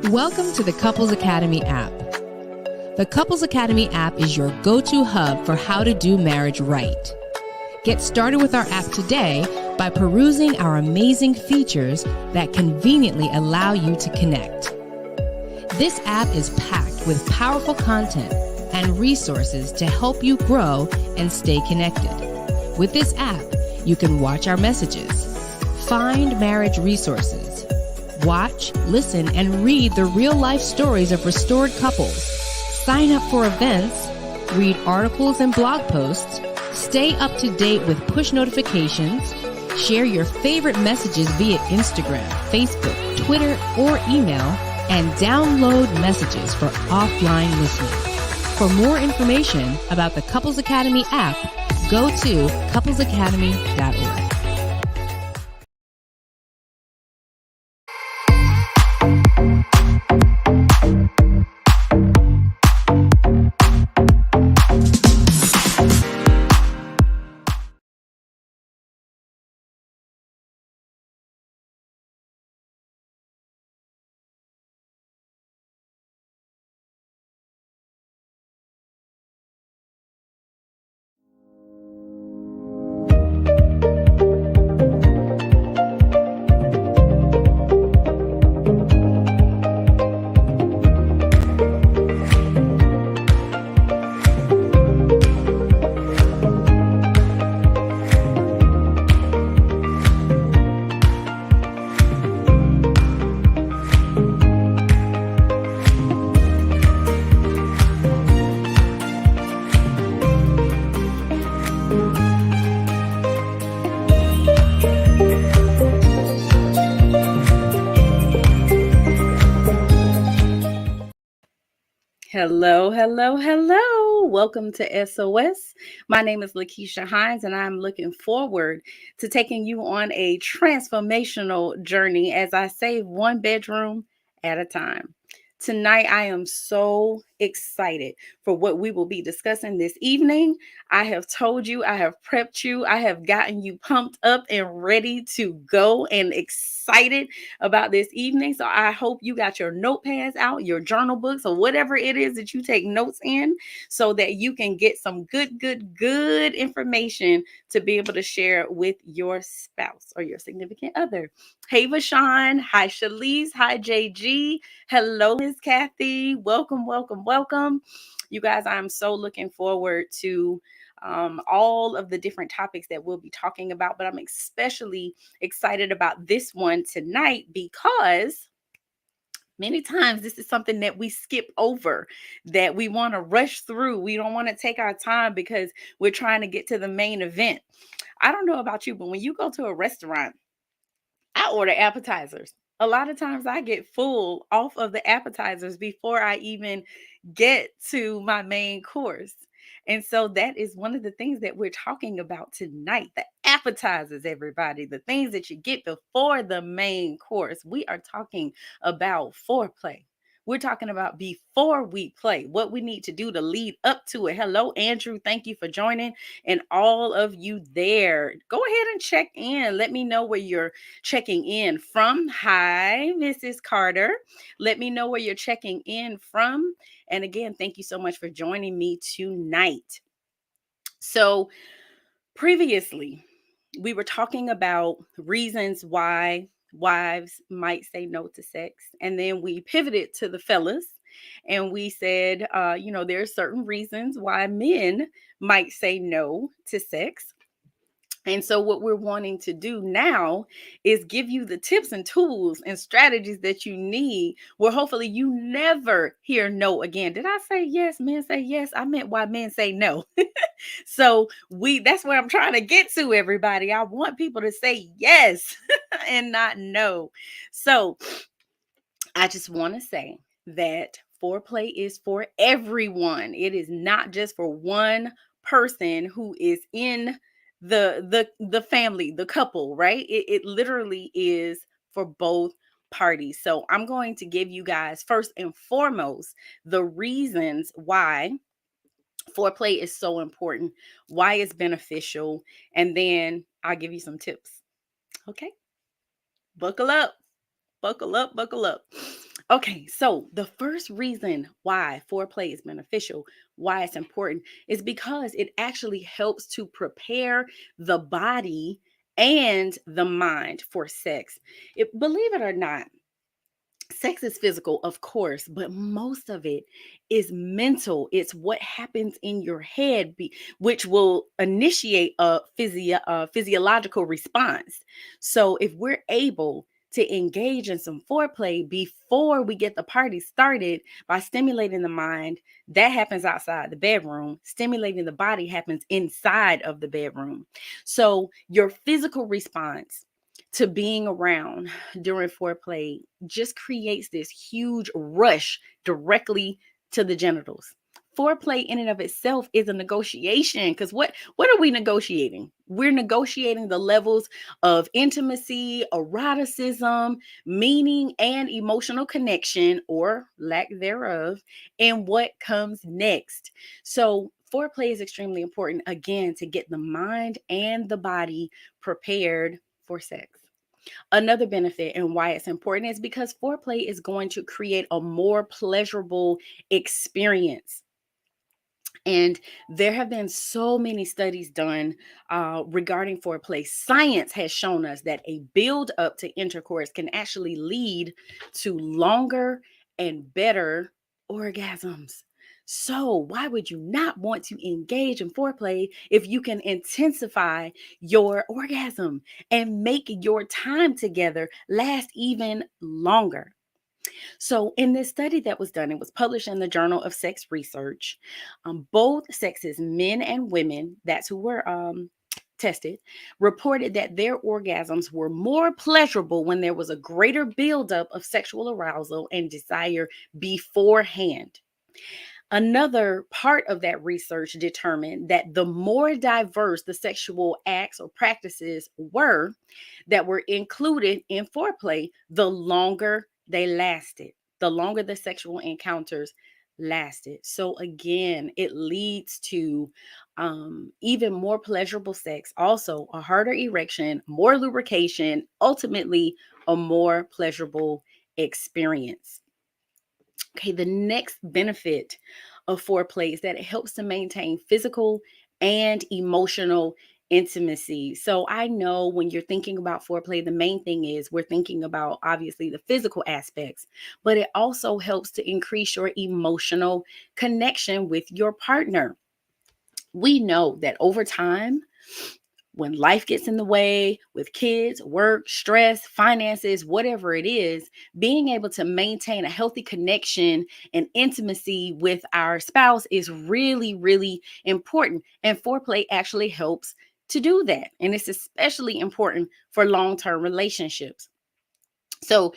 Welcome to the Couples Academy app. The Couples Academy app is your go-to hub for how to do marriage right. Get started with our app today by perusing our amazing features that conveniently allow you to connect. This app is packed with powerful content and resources to help you grow and stay connected. With this app, you can watch our messages, find marriage resources, watch, listen, and read the real-life stories of restored couples, sign up for events, read articles and blog posts, stay up to date with push notifications, share your favorite messages via Instagram, Facebook, Twitter, or email, and download messages for offline listening. For more information about the Couples Academy app, go to couplesacademy.org. Hello, hello, hello. Welcome to SOS. My name is LaKeesha Hines, and I'm looking forward to taking you on a transformational journey as I save one bedroom at a time. Tonight, I am so excited for what we will be discussing this evening. I have told you, I have prepped you, I have gotten you pumped up and ready to go and excited about this evening. So I hope you got your notepads out, your journal books, or whatever it is that you take notes in so that you can get some good information to be able to share with your spouse or your significant other. Hey, Vashawn. Hi, Shalise. Hi, JG. Hello, Miss Kathy. Welcome. You guys, I'm so looking forward to all of the different topics that we'll be talking about, but I'm especially excited about this one tonight because many times this is something that we skip over, that we want to rush through. We don't want to take our time because we're trying to get to the main event. I don't know about you, but when you go to a restaurant, I order appetizers. A lot of times I get full off of the appetizers before I even get to my main course. And so that is one of the things that we're talking about tonight, the appetizers, everybody, the things that you get before the main course. We are talking about foreplay. We're talking about before we play, what we need to do to lead up to it. Hello, Andrew. Thank you for joining. And all of you there, go ahead and check in. Let me know where you're checking in from. Hi, Mrs. Carter. Let me know where you're checking in from. And again, thank you so much for joining me tonight. So previously, we were talking about reasons why wives might say no to sex. And then we pivoted to the fellas and we said, there are certain reasons why men might say no to sex. And so what we're wanting to do now is give you the tips and tools and strategies that you need where hopefully you never hear no again. Did I say yes? Men say yes. I meant why men say no. So that's where I'm trying to get to, everybody. I want people to say yes and not no. So I just want to say that foreplay is for everyone. It is not just for one person who is in the family, the couple, right? It literally is for both parties. So I'm going to give you guys first and foremost the reasons why foreplay is so important, why it's beneficial, and then I'll give you some tips. Okay? Buckle up. Okay, so the first reason why foreplay is beneficial, why it's important, is because it actually helps to prepare the body and the mind for sex. Believe it or not, sex is physical, of course, but most of it is mental. It's what happens in your head, which will initiate a physiological response. So, if we're able to engage in some foreplay before we get the party started by stimulating the mind, that happens outside the bedroom. Stimulating the body happens inside of the bedroom. So, your physical response to being around during foreplay just creates this huge rush directly to the genitals. Foreplay in and of itself is a negotiation, because what are we negotiating? We're negotiating the levels of intimacy, eroticism, meaning, and emotional connection, or lack thereof, and what comes next. So foreplay is extremely important, again, to get the mind and the body prepared for sex. Another benefit and why it's important is because foreplay is going to create a more pleasurable experience. And there have been so many studies done regarding foreplay. Science has shown us that a build up to intercourse can actually lead to longer and better orgasms. So, why would you not want to engage in foreplay if you can intensify your orgasm and make your time together last even longer? So, in this study that was done, it was published in the Journal of Sex Research. Both sexes, men and women, that's who were tested, reported that their orgasms were more pleasurable when there was a greater buildup of sexual arousal and desire beforehand. Another part of that research determined that the more diverse the sexual acts or practices were that were included in foreplay, the longer they lasted, the longer the sexual encounters lasted. So, again, it leads to even more pleasurable sex, also a harder erection, more lubrication, ultimately, a more pleasurable experience. Okay, the next benefit of foreplay is that it helps to maintain physical and emotional intimacy. So I know when you're thinking about foreplay, the main thing is we're thinking about obviously the physical aspects, but it also helps to increase your emotional connection with your partner. We know that over time, when life gets in the way with kids, work, stress, finances, whatever it is, being able to maintain a healthy connection and intimacy with our spouse is really, really important. And foreplay actually helps to do that. And it's especially important for long term relationships. So,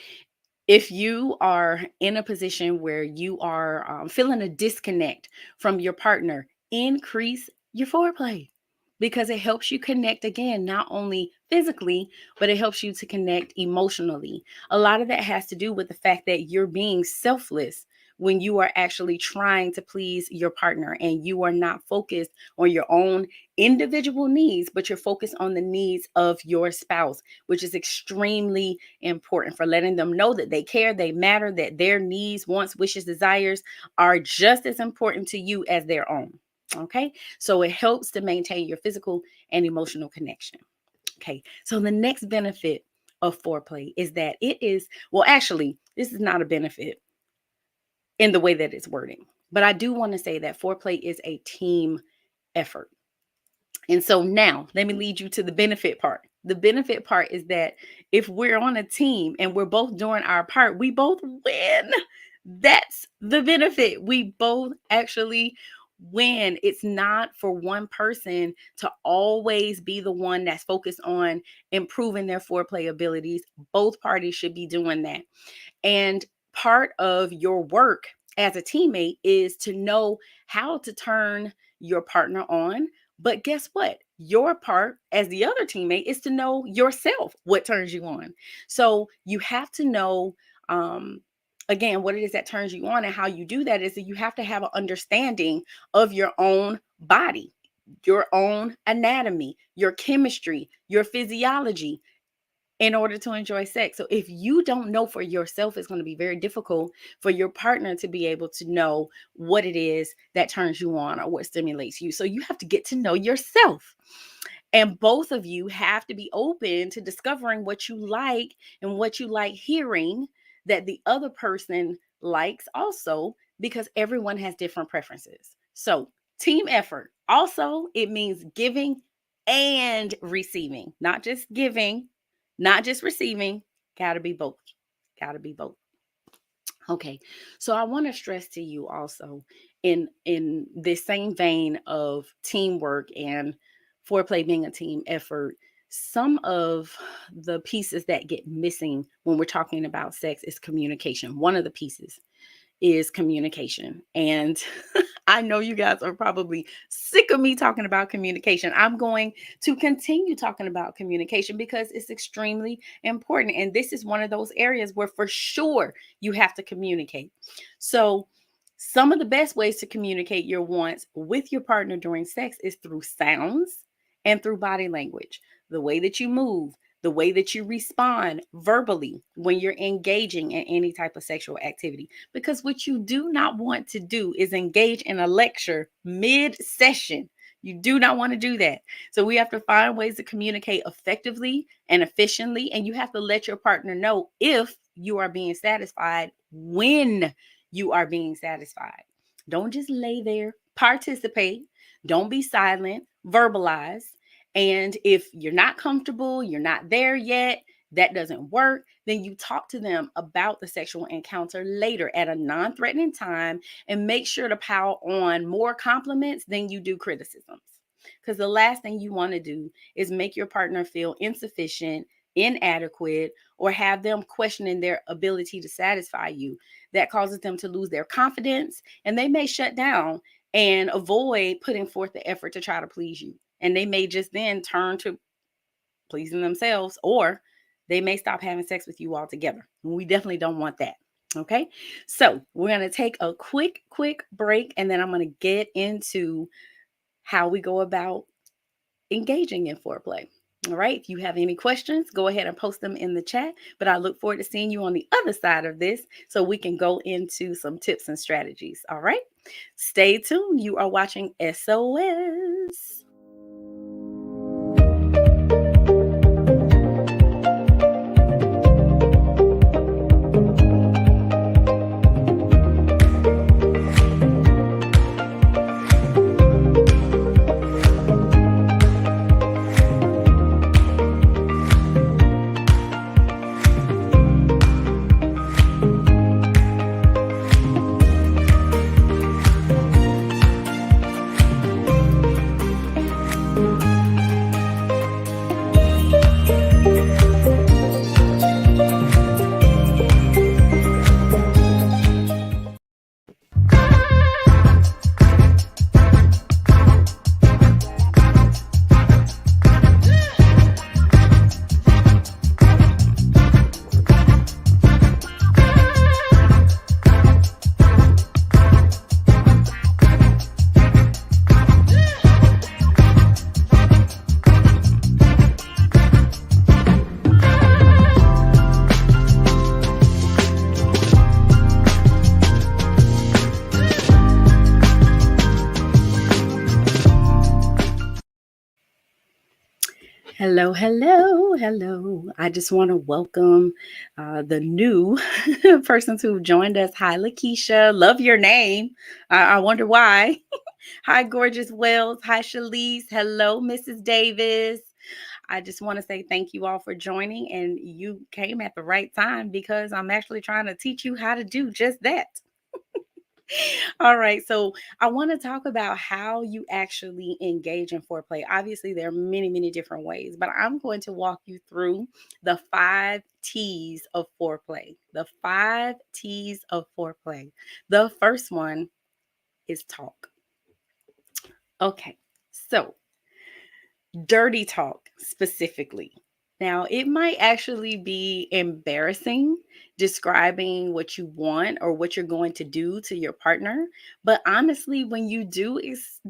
if you are in a position where you are feeling a disconnect from your partner, increase your foreplay because it helps you connect again, not only physically, but it helps you to connect emotionally. A lot of that has to do with the fact that you're being selfless when you are actually trying to please your partner and you are not focused on your own individual needs, but you're focused on the needs of your spouse, which is extremely important for letting them know that they care, they matter, that their needs, wants, wishes, desires are just as important to you as their own. Okay, so it helps to maintain your physical and emotional connection. Okay, so the next benefit of foreplay is that it is, well, actually, this is not a benefit in the way that it's wording, but I do want to say that foreplay is a team effort. And so now let me lead you to the benefit part. The benefit part is that if we're on a team and we're both doing our part, we both win. That's the benefit. We both actually win. It's not for one person to always be the one that's focused on improving their foreplay abilities. Both parties should be doing that. And part of your work as a teammate is to know how to turn your partner on. But guess what? Your part as the other teammate is to know yourself what turns you on. So you have to know, again, what it is that turns you on, and how you do that is that you have to have an understanding of your own body, your own anatomy, your chemistry, your physiology, in order to enjoy sex. So if you don't know for yourself, it's going to be very difficult for your partner to be able to know what it is that turns you on or what stimulates you. So you have to get to know yourself. And both of you have to be open to discovering what you like and what you like hearing that the other person likes also, because everyone has different preferences. So, team effort. Also, it means giving and receiving, not just giving, not just receiving. Gotta be both. Gotta be both. Okay, so I want to stress to you also in this same vein of teamwork and foreplay being a team effort, some of the pieces that get missing when we're talking about sex is communication. One of the pieces is communication. And I know you guys are probably sick of me talking about communication. I'm going to continue talking about communication because it's extremely important. And this is one of those areas where for sure you have to communicate. So, some of the best ways to communicate your wants with your partner during sex is through sounds and through body language. The way that you move, the way that you respond verbally when you're engaging in any type of sexual activity. Because what you do not want to do is engage in a lecture mid session. You do not want to do that. So we have to find ways to communicate effectively and efficiently. And you have to let your partner know if you are being satisfied when you are being satisfied. Don't just lay there, participate. Don't be silent, verbalize. And if you're not comfortable, you're not there yet, that doesn't work, then you talk to them about the sexual encounter later at a non threatening time and make sure to pile on more compliments than you do criticisms. Because the last thing you want to do is make your partner feel insufficient, inadequate, or have them questioning their ability to satisfy you. That causes them to lose their confidence and they may shut down and avoid putting forth the effort to try to please you. And they may just then turn to pleasing themselves, or they may stop having sex with you altogether. We definitely don't want that. Okay. So we're going to take a quick break, and then I'm going to get into how we go about engaging in foreplay. All right. If you have any questions, go ahead and post them in the chat. But I look forward to seeing you on the other side of this so we can go into some tips and strategies. All right. Stay tuned. You are watching SOS. Hello. I just want to welcome the new persons who've joined us. Hi, LaKeesha. Love your name. I wonder why. Hi, Gorgeous Wells. Hi, Shalise. Hello, Mrs. Davis. I just want to say thank you all for joining, and you came at the right time because I'm actually trying to teach you how to do just that. All right, so I want to talk about how you actually engage in foreplay. Obviously, there are many different ways, but I'm going to walk you through the 5 T's of foreplay. The 5 T's of foreplay. The first one is talk. Okay, so dirty talk specifically. Now, it might actually be embarrassing describing what you want or what you're going to do to your partner. But honestly, when you do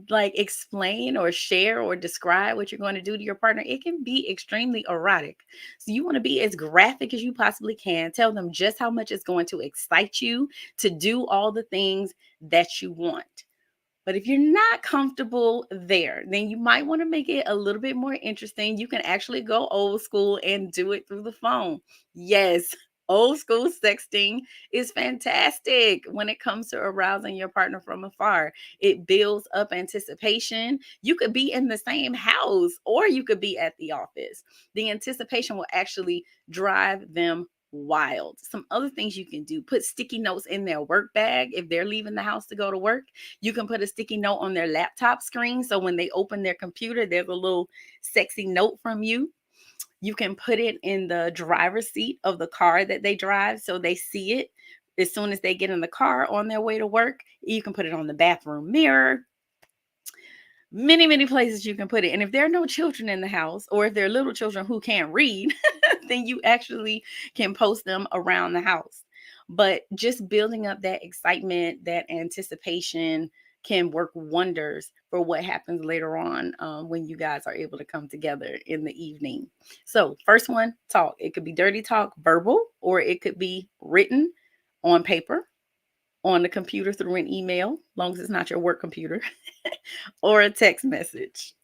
like explain or share or describe what you're going to do to your partner, it can be extremely erotic. So you want to be as graphic as you possibly can. Tell them just how much it's going to excite you to do all the things that you want. But if you're not comfortable there, then you might want to make it a little bit more interesting. You can actually go old school and do it through the phone. Yes, old school sexting is fantastic when it comes to arousing your partner from afar. It builds up anticipation. You could be in the same house or you could be at the office. The anticipation will actually drive them wild. Some other things you can do: put sticky notes in their work bag if they're leaving the house to go to work. You can put a sticky note on their laptop screen, so when they open their computer, there's a little sexy note from you. You can put it in the driver's seat of the car that they drive so they see it as soon as they get in the car on their way to work. You can put it on the bathroom mirror. Many places you can put it. And if there are no children in the house, or if there are little children who can't read, then you actually can post them around the house. But just building up that excitement, that anticipation can work wonders for what happens later on, when you guys are able to come together in the evening. So, first one, talk. It could be dirty talk, verbal, or it could be written on paper, on the computer through an email, long as it's not your work computer, or a text message.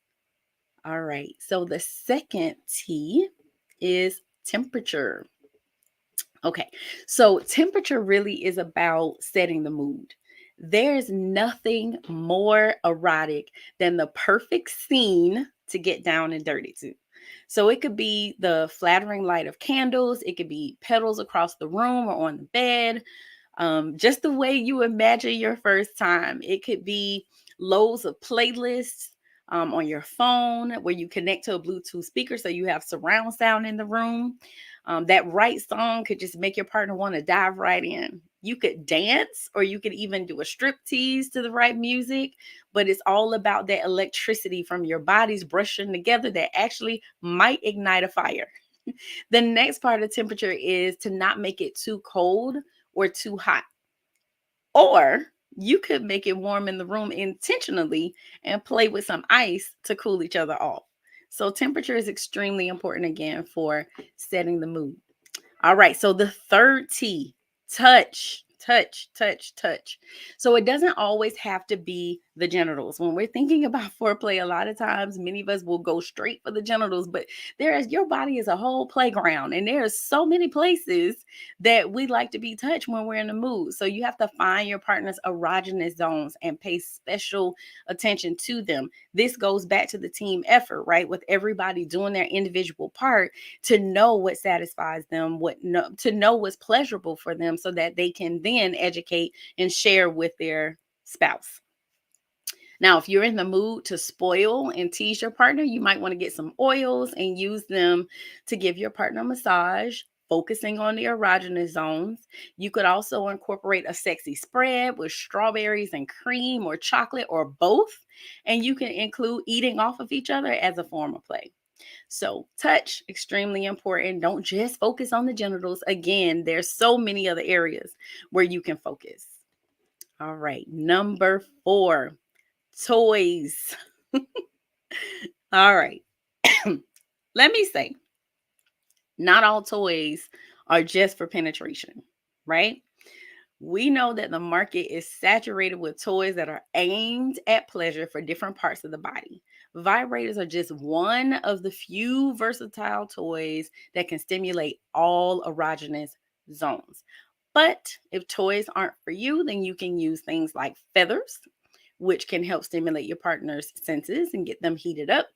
All right. So the second T is temperature. Okay. So temperature really is about setting the mood. There's nothing more erotic than the perfect scene to get down and dirty to. So it could be the flattering light of candles, it could be petals across the room or on the bed, just the way you imagine your first time. It could be loads of playlists on your phone where you connect to a Bluetooth speaker so you have surround sound in the room. That right song could just make your partner want to dive right in. You could dance, or you could even do a strip tease to the right music, but it's all about that electricity from your bodies brushing together that actually might ignite a fire. The next part of temperature is to not make it too cold or too hot. Or you could make it warm in the room intentionally and play with some ice to cool each other off. So, temperature is extremely important again for setting the mood. All right. So, the third T, touch. Touch, touch, touch. So it doesn't always have to be the genitals. When we're thinking about foreplay, a lot of times many of us will go straight for the genitals, but your body is a whole playground, and there are so many places that we like to be touched when we're in the mood. So you have to find your partner's erogenous zones and pay special attention to them. This goes back to the team effort, right? With everybody doing their individual part to know what satisfies them, to know what's pleasurable for them, so that they can then educate and share with their spouse. Now, if you're in the mood to spoil and tease your partner, you might want to get some oils and use them to give your partner a massage, focusing on the erogenous zones. You could also incorporate a sexy spread with strawberries and cream or chocolate or both. And you can include eating off of each other as a form of play. So, touch, extremely important. Don't just focus on the genitals. Again, there's so many other areas where you can focus. All right, number 4, toys. All right. Let me say, not all toys are just for penetration, right? We know that the market is saturated with toys that are aimed at pleasure for different parts of the body. Vibrators are just one of the few versatile toys that can stimulate all erogenous zones. But if toys aren't for you, then you can use things like feathers, which can help stimulate your partner's senses and get them heated up.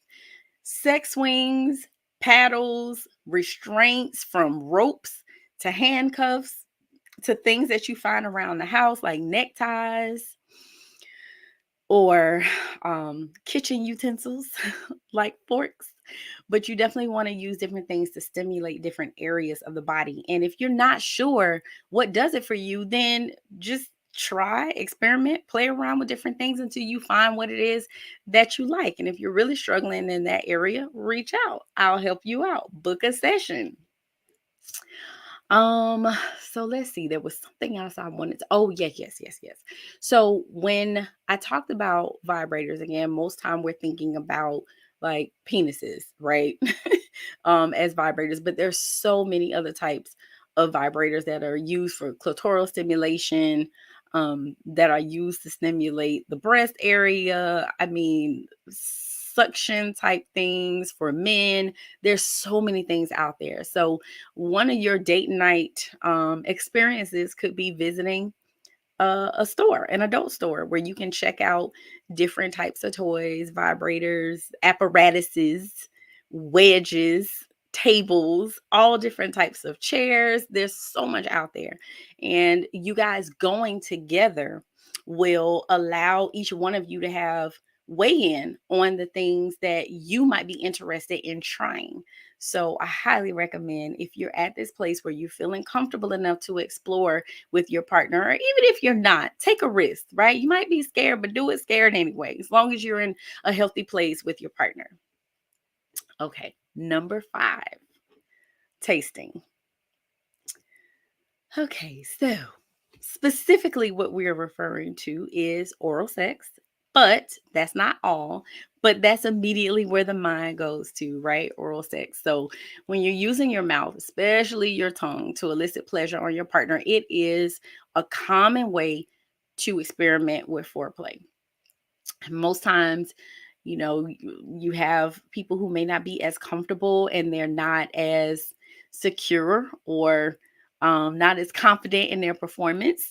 Sex swings, paddles, restraints, from ropes to handcuffs to things that you find around the house like neckties or kitchen utensils like forks. But you definitely want to use different things to stimulate different areas of the body. And if you're not sure what does it for you, then just try, experiment, play around with different things until you find what it is that you like. And if you're really struggling in that area, reach out. I'll help you out. Book a session. Um, so let's see. There was something else I wanted to. Oh, yes. So when I talked about vibrators again, most time we're thinking about like penises, right? As vibrators, but there's so many other types of vibrators that are used for clitoral stimulation, that are used to stimulate the breast area. I mean, suction type things for men. There's so many things out there. So one of your date night experiences could be visiting a store, an adult store, where you can check out different types of toys, vibrators, apparatuses, wedges, tables, all different types of chairs. There's so much out there. And you guys going together will allow each one of you to have weigh in on the things that you might be interested in trying. So I highly recommend, if you're at this place where you're feeling comfortable enough to explore with your partner, or even if you're not, take a risk, right? You might be scared, but do it scared anyway, as long as you're in a healthy place with your partner. Okay, number 5, tasting. Okay, so specifically what we're referring to is oral sex, but that's not all. But that's immediately where the mind goes to, right? Oral sex. So when you're using your mouth, especially your tongue, to elicit pleasure on your partner, it is a common way to experiment with foreplay. Most times, you have people who may not be as comfortable and they're not as secure, or not as confident in their performance.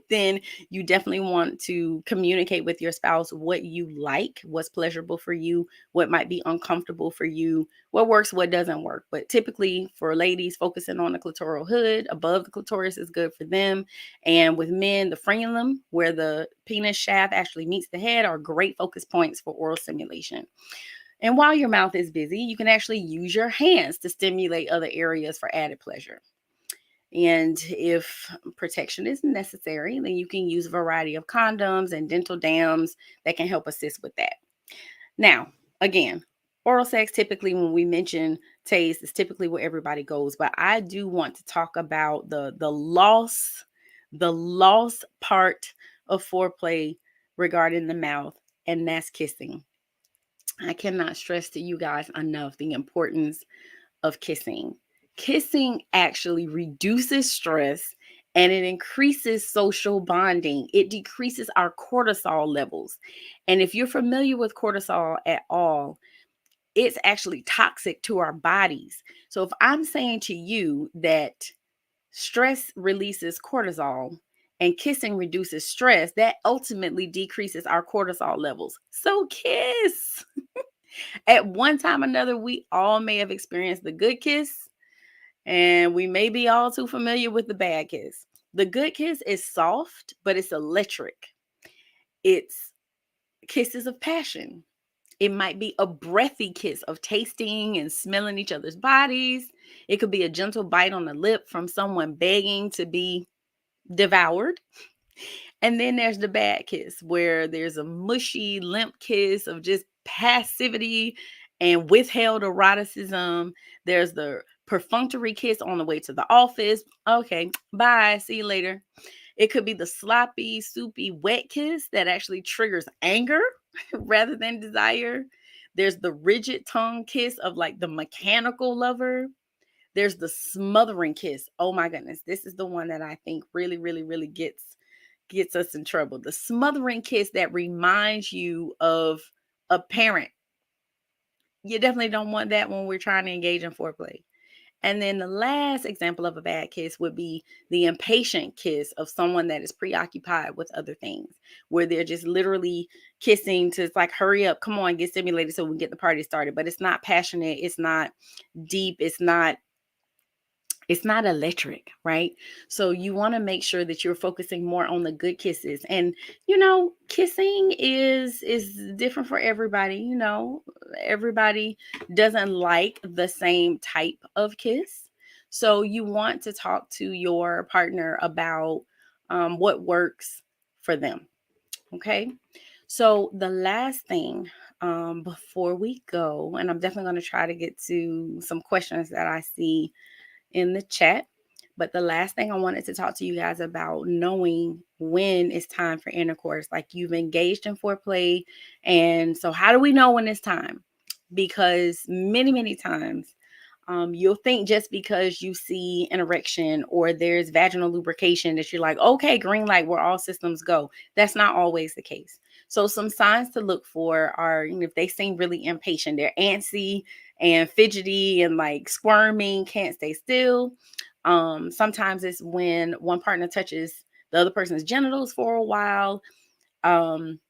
Then you definitely want to communicate with your spouse what you like, what's pleasurable for you, what might be uncomfortable for you, what works, what doesn't work. But typically for ladies, focusing on the clitoral hood above the clitoris is good for them. And with men, the frenulum, where the penis shaft actually meets the head, are great focus points for oral stimulation. And while your mouth is busy, you can actually use your hands to stimulate other areas for added pleasure. And if protection is necessary, then you can use a variety of condoms and dental dams that can help assist with that. Now, again, oral sex, typically when we mention taste, is typically where everybody goes. But I do want to talk about the loss part of foreplay regarding the mouth, and that's kissing. I cannot stress to you guys enough the importance of kissing. Kissing actually reduces stress and it increases social bonding. It decreases our cortisol levels. And if you're familiar with cortisol at all, it's actually toxic to our bodies. So if I'm saying to you that stress releases cortisol and kissing reduces stress, that ultimately decreases our cortisol levels. So kiss. At one time or another, we all may have experienced the good kiss, and we may be all too familiar with the bad kiss. The good kiss is soft, but it's electric. It's kisses of passion. It might be a breathy kiss of tasting and smelling each other's bodies. It could be a gentle bite on the lip from someone begging to be devoured. And then there's the bad kiss, where there's a mushy, limp kiss of just passivity and withheld eroticism. There's the perfunctory kiss on the way to the office. Okay, bye, see you later. It could be the sloppy, soupy, wet kiss that actually triggers anger rather than desire. There's the rigid tongue kiss of like the mechanical lover. There's the smothering kiss. Oh my goodness, this is the one that I think really, really, really gets us in trouble. The smothering kiss that reminds you of a parent. You definitely don't want that when we're trying to engage in foreplay. And then the last example of a bad kiss would be the impatient kiss of someone that is preoccupied with other things, where they're just literally kissing to, it's like, hurry up, come on, get stimulated so we can get the party started. But it's not passionate, it's not deep, it's not electric, right? So you want to make sure that you're focusing more on the good kisses. And kissing is different for everybody. Everybody doesn't like the same type of kiss. So you want to talk to your partner about what works for them. Okay. So the last thing before we go, and I'm definitely going to try to get to some questions that I see in the chat. But the last thing I wanted to talk to you guys about, knowing when it's time for intercourse, like you've engaged in foreplay. And so, how do we know when it's time? Because many, many times, you'll think just because you see an erection or there's vaginal lubrication that you're like, okay, green light, where all systems go. That's not always the case. So some signs to look for are, if they seem really impatient, they're antsy and fidgety and like squirming, can't stay still. Sometimes it's when one partner touches the other person's genitals for a while. Um,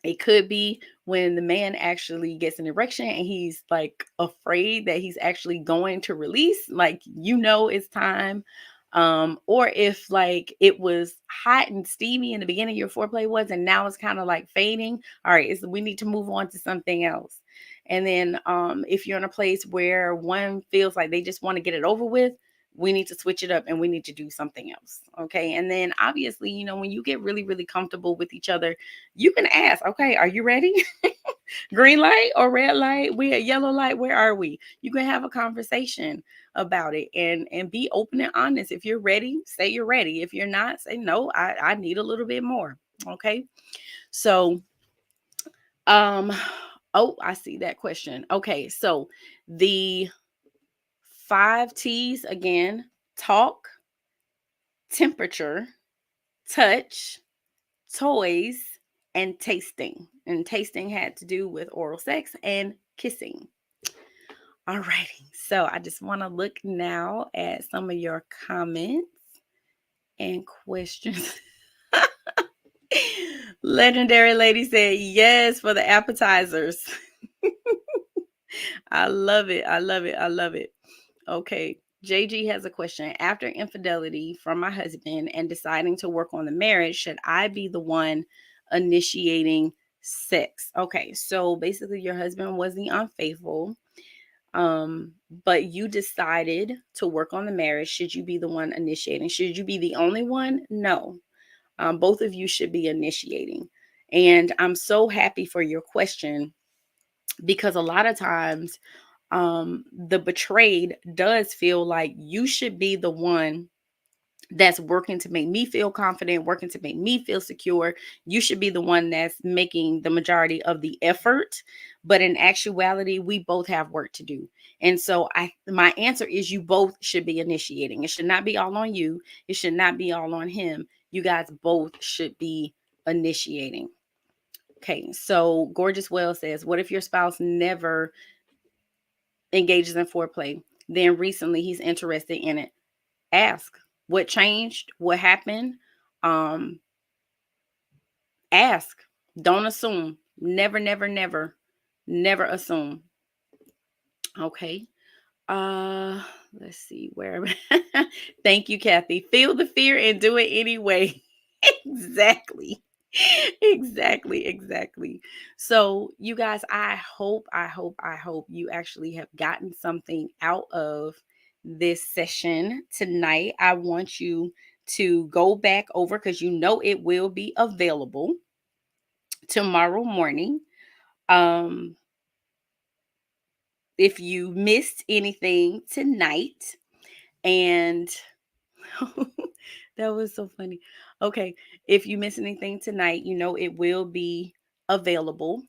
it could be when the man actually gets an erection and he's like afraid that he's actually going to release, like, it's time. Or if like it was hot and steamy in the beginning, your foreplay was, and now it's kind of like fading. All right, we need to move on to something else. And then if you're in a place where one feels like they just want to get it over with, we need to switch it up and we need to do something else. Okay. And then obviously, when you get really, really comfortable with each other, you can ask, okay, are you ready? Green light or red light? We at yellow light. Where are we? You can have a conversation about it and be open and honest. If you're ready, say you're ready. If you're not, say no, I need a little bit more. Okay. So, um, oh, I see that question. Okay. So the 5 T's again: talk, temperature, touch, toys, and tasting. And tasting had to do with oral sex and kissing. Alrighty, so I just want to look now at some of your comments and questions. Legendary Lady said yes for the appetizers. I love it. I love it. I love it. Okay. JG has a question. After infidelity from my husband and deciding to work on the marriage, should I be the one initiating sex? Okay. So basically, your husband was the unfaithful, but you decided to work on the marriage. Should you be the one initiating? Should you be the only one? No. Both of you should be initiating. And I'm so happy for your question, because a lot of times the betrayed does feel like you should be the one that's working to make me feel confident, working to make me feel secure. You should be the one that's making the majority of the effort. But in actuality, we both have work to do. And so my answer is you both should be initiating. It should not be all on you. It should not be all on him. You guys both should be initiating. Okay, so Gorgeous Well says, what if your spouse never engages in foreplay, then recently he's interested in it? Ask what changed, what happened. Um, Ask. Don't assume. Never, never, never, never assume. Okay. Let's see where. Thank you, Kathy. Feel the fear and do it anyway. Exactly. Exactly. So, you guys, I hope you actually have gotten something out of this session tonight. I want you to go back over, because it will be available tomorrow morning. If you missed anything tonight, and that was so funny. Okay. If you miss anything tonight, it will be available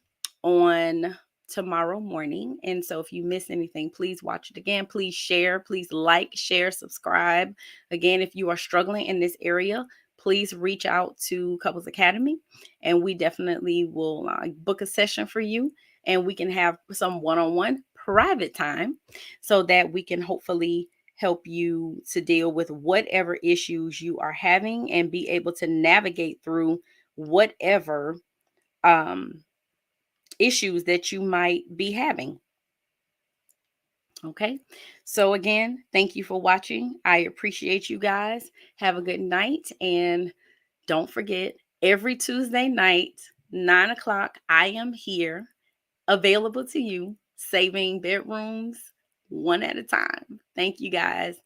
on tomorrow morning. And so if you miss anything, please watch it again. Please share. Please like, share, subscribe. Again, if you are struggling in this area, please reach out to Couples Academy, and we definitely will book a session for you, and we can have some one-on-one private time so that we can hopefully help you to deal with whatever issues you are having and be able to navigate through whatever issues that you might be having. Okay. So again, thank you for watching. I appreciate you guys. Have a good night. And don't forget, every Tuesday night, 9 o'clock, I am here available to you, saving bedrooms one at a time. Thank you guys.